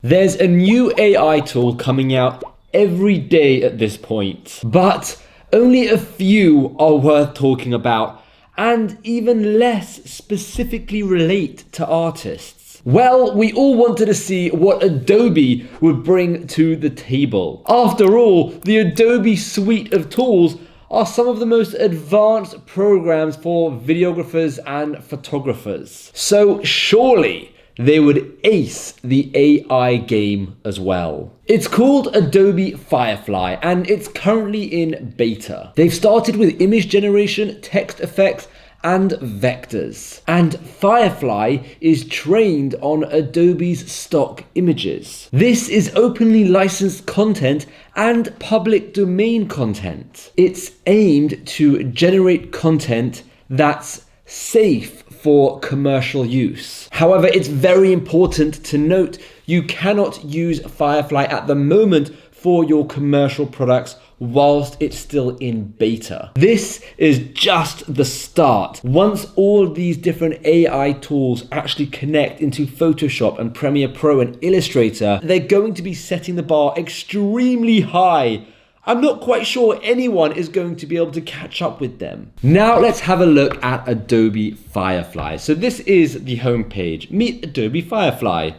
There's a new AI tool coming out every day at this point, but only a few are worth talking about, and even less specifically relate to artists. Well, we all wanted to see what Adobe would bring to the table. After all, the Adobe suite of tools are some of the most advanced programs for videographers and photographers. So surely they would ace the AI game as well. It's called Adobe Firefly and it's currently in beta. They've started with image generation, text effects, and vectors. And Firefly is trained on Adobe's stock images. This is openly licensed content and public domain content. It's aimed to generate content that's safe for commercial use. However, it's very important to note you cannot use Firefly at the moment for your commercial products whilst it's still in beta. This is just the start. Once all these different AI tools actually connect into Photoshop and Premiere Pro and Illustrator, they're going to be setting the bar extremely high. I'm not quite sure anyone is going to be able to catch up with them. Now let's have a look at Adobe Firefly. So this is the homepage. Meet Adobe Firefly.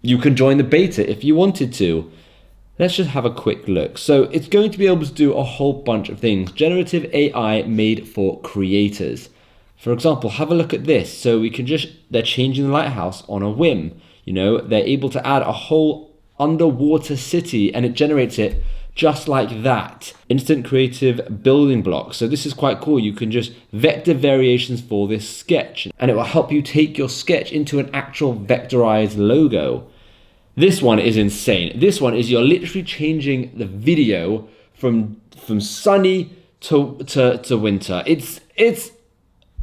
You can join the beta if you wanted to. Let's just have a quick look. So it's going to be able to do a whole bunch of things. Generative AI made for creators. For example, have a look at this. So we can they're changing the lighthouse on a whim. You know, they're able to add a whole underwater city and it generates it just like that. Instant creative building blocks. So this is quite cool. You can just vector variations for this sketch and it will help you take your sketch into an actual vectorized logo. This one is insane. This one is you're literally changing the video from sunny to winter. It's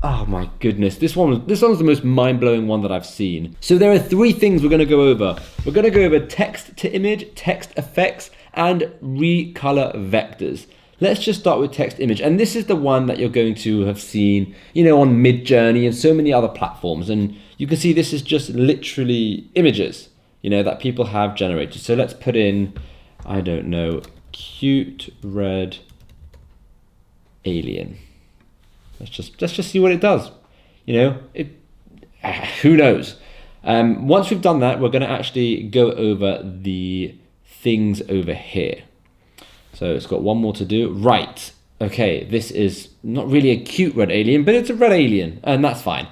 oh my goodness. This one's the most mind-blowing one that I've seen. So there are three things we're going to go over. We're going to go over text to image, text effects, and recolor vectors. Let's just start with text image. And this is the one that you're going to have seen, you know, on Midjourney and so many other platforms. And you can see this is just literally images, you know, that people have generated. So let's put in, I don't know, cute red alien. Let's just see what it does. You know, who knows? Once we've done that, we're going to actually go over the things over here. So it's got one more to do. Right. Okay, this is not really a cute red alien, but it's a red alien, and that's fine.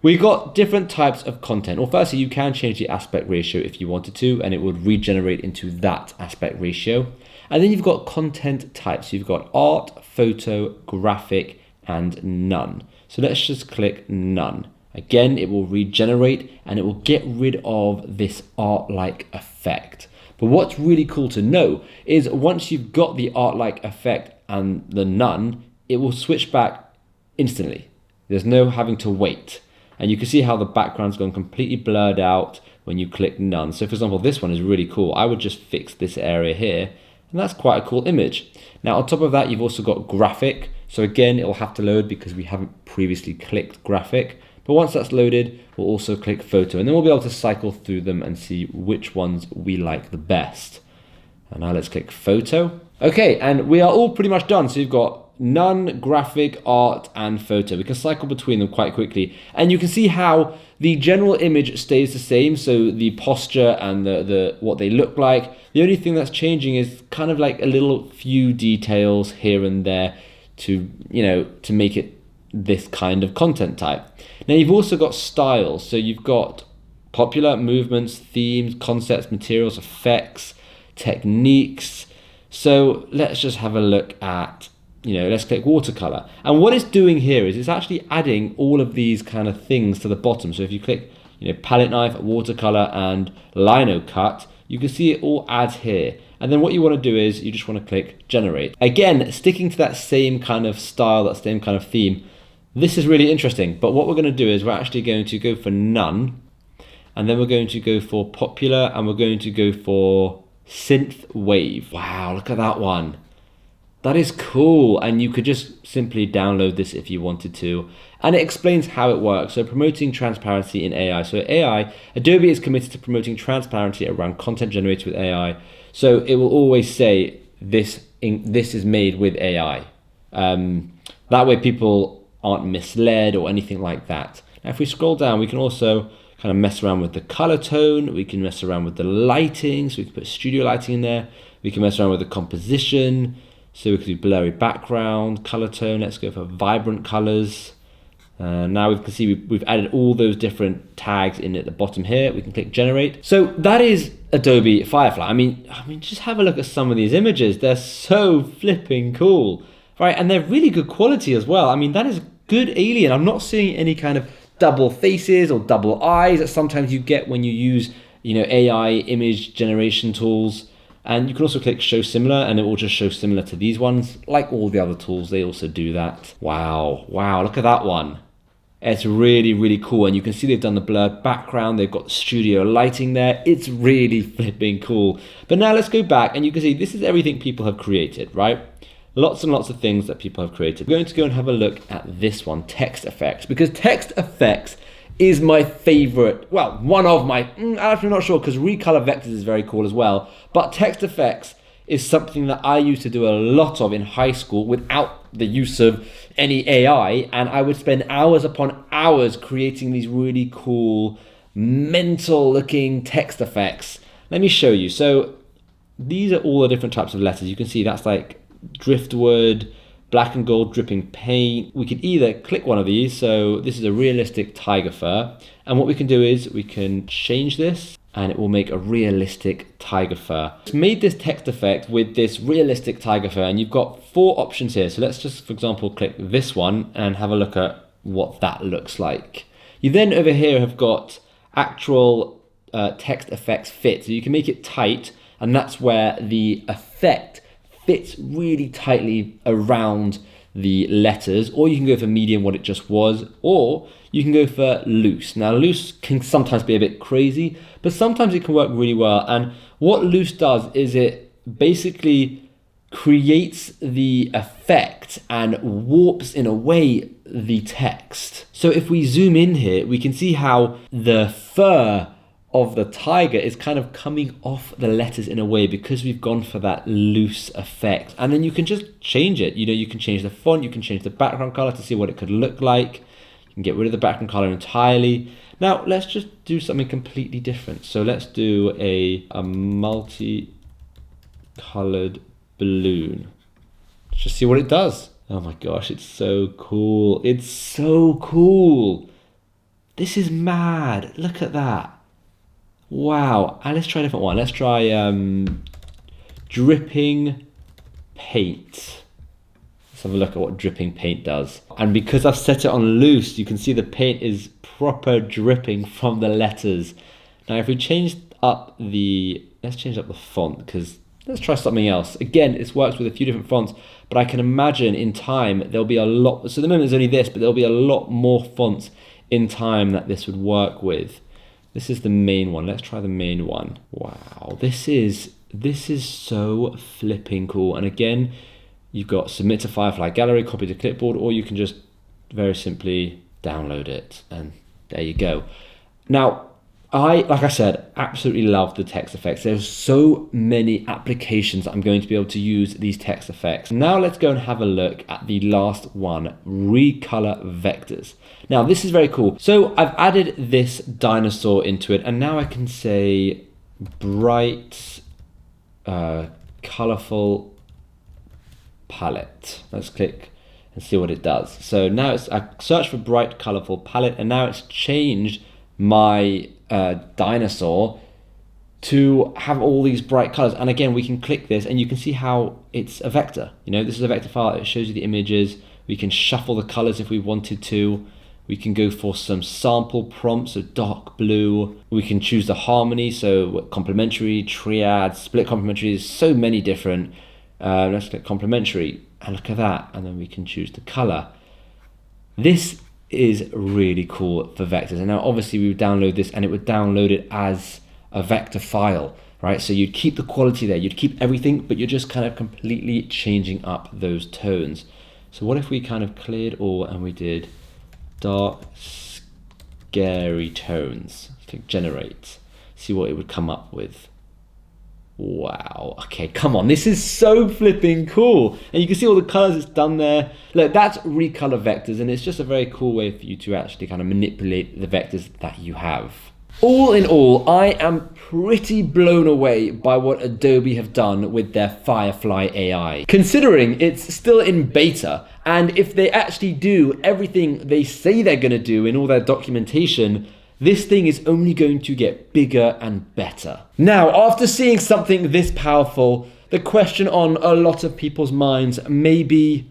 We've got different types of content. Well, firstly, you can change the aspect ratio if you wanted to, and it would regenerate into that aspect ratio. And then you've got content types. You've got art, photo, graphic, and none. So let's just click none. Again, it will regenerate and it will get rid of this art-like effect. But what's really cool to know is once you've got the art-like effect and the none, it will switch back instantly. There's no having to wait. And you can see how the background's gone completely blurred out when you click none. So for example, this one is really cool. I would just fix this area here, and that's quite a cool image. Now on top of that, you've also got graphic. So again, it will have to load because we haven't previously clicked graphic. But once that's loaded, we'll also click photo, and then we'll be able to cycle through them and see which ones we like the best. And now let's click photo. Okay, and we are all pretty much done. So you've got none, graphic, art, and photo. We can cycle between them quite quickly. And you can see how the general image stays the same. So the posture and the what they look like. The only thing that's changing is kind of like a little few details here and there to, you know, to make it this kind of content type. Now you've also got styles. So you've got popular, movements, themes, concepts, materials, effects, techniques. So let's just have a look at, you know, let's click watercolor. And what it's doing here is it's actually adding all of these kind of things to the bottom. So if you click, you know, palette knife, watercolor, and lino cut, you can see it all adds here. And then what you want to do is you just want to click generate. Again, sticking to that same kind of style, that same kind of theme. This is really interesting. But what we're going to do is we're actually going to go for none. And then we're going to go for popular, and we're going to go for synth wave. Wow, look at that one. That is cool, and you could just simply download this if you wanted to. And it explains how it works. So promoting transparency in AI. So Adobe is committed to promoting transparency around content generated with AI. So it will always say this is made with AI. That way people aren't misled or anything like that. Now if we scroll down, we can also kind of mess around with the color tone. We can mess around with the lighting. So we can put studio lighting in there. We can mess around with the composition. So we could do blurry background, color tone. Let's go for vibrant colors. Now we can see we've added all those different tags in at the bottom here. We can click generate. So that is Adobe Firefly. I mean, just have a look at some of these images. They're so flipping cool, right? And they're really good quality as well. I mean, that is good alien. I'm not seeing any kind of double faces or double eyes that sometimes you get when you use, AI image generation tools. And you can also click show similar and it will just show similar to these ones. Like all the other tools, they also do that. Wow, look at that one. It's really, really cool. And you can see they've done the blurred background. They've got studio lighting there. It's really flipping cool. But now let's go back and you can see this is everything people have created, right? Lots and lots of things that people have created. We're going to go and have a look at this one, text effects, because text effects is my favorite, well, one of my, I'm not sure because recolor vectors is very cool as well, but text effects is something that I used to do a lot of in high school without the use of any AI, and I would spend hours upon hours creating these really cool, mental looking text effects. Let me show you. So these are all the different types of letters. You can see that's like driftwood, black and gold dripping paint. We can either click one of these. So this is a realistic tiger fur. And what we can do is we can change this and it will make a realistic tiger fur. It's made this text effect with this realistic tiger fur and you've got 4 options here. So let's just, for example, click this one and have a look at what that looks like. You then over here have got actual text effects fit. So you can make it tight and that's where the effect fits really tightly around the letters, or you can go for medium, what it just was, or you can go for loose. Now loose can sometimes be a bit crazy, but sometimes it can work really well. And what loose does is it basically creates the effect and warps in a way the text. So if we zoom in here, we can see how the fur of the tiger is kind of coming off the letters in a way because we've gone for that loose effect. And then you can just change it. You can change the font, you can change the background color to see what it could look like. You can get rid of the background color entirely. Now let's just do something completely different. So let's do a multi-colored balloon. Let's just see what it does. Oh my gosh, it's so cool. It's so cool. This is mad. Look at that. Wow, and let's try a different one. Let's try dripping paint. Let's have a look at what dripping paint does. And because I've set it on loose, you can see the paint is proper dripping from the letters. Now if we change up let's change up the font, because let's try something else. Again, this works with a few different fonts, but I can imagine in time there'll be a lot, so at the moment there's only this, but there'll be a lot more fonts in time that this would work with. This is the main one. Let's try the main one. Wow, this is so flipping cool. And again, you've got submit to Firefly Gallery, copy to clipboard, or you can just very simply download it. And there you go. Now, like I said, absolutely love the text effects. There's so many applications I'm going to be able to use these text effects. Now let's go and have a look at the last one, recolor vectors. Now this is very cool. So I've added this dinosaur into it and now I can say bright, colorful palette. Let's click and see what it does. So now I search for bright, colorful palette and now it's changed my dinosaur to have all these bright colors. And again, we can click this and you can see how it's a vector. This is a vector file. It shows you the images. We can shuffle the colors if we wanted to. We can go for some sample prompts, so dark blue. We can choose the harmony, so complementary, triad, split complementary. There's so many different. Let's click complementary and look at that. And then we can choose the color. This is really cool for vectors. And now obviously we would download this and it would download it as a vector file, right? So you'd keep the quality there, you'd keep everything, but you're just kind of completely changing up those tones. So what if we kind of cleared all and we did dark, scary tones? Click generate, see what it would come up with. Wow, okay, come on, this is so flipping cool. And you can see all the colors it's done there. Look, that's recolor vectors, and it's just a very cool way for you to actually kind of manipulate the vectors that you have. All in all, I am pretty blown away by what Adobe have done with their Firefly AI. Considering it's still in beta, and if they actually do everything they say they're gonna do in all their documentation, this thing is only going to get bigger and better. Now, after seeing something this powerful, the question on a lot of people's minds may be,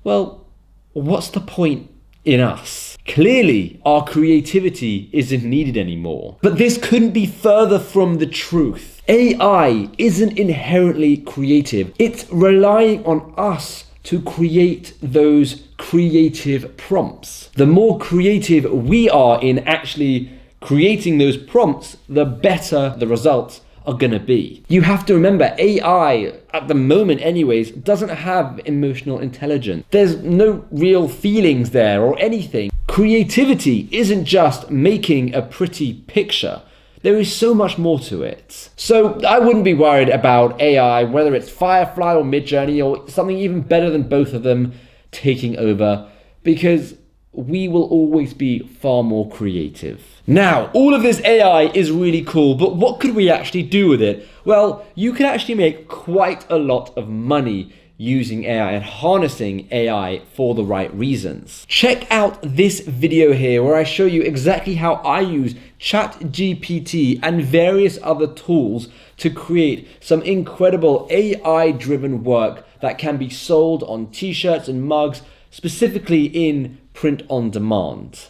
well, what's the point in us? Clearly, our creativity isn't needed anymore. But this couldn't be further from the truth. AI isn't inherently creative. It's relying on us to create those creative prompts. The more creative we are in actually creating those prompts, the better the results are gonna be. You have to remember, AI, at the moment anyways, doesn't have emotional intelligence. There's no real feelings there or anything. Creativity isn't just making a pretty picture. There is so much more to it. So I wouldn't be worried about AI, whether it's Firefly or Midjourney or something even better than both of them taking over, because we will always be far more creative. Now, all of this AI is really cool, but what could we actually do with it? Well, you can actually make quite a lot of money using AI and harnessing AI for the right reasons. Check out this video here where I show you exactly how I use ChatGPT and various other tools to create some incredible AI-driven work that can be sold on t-shirts and mugs, specifically in print on demand.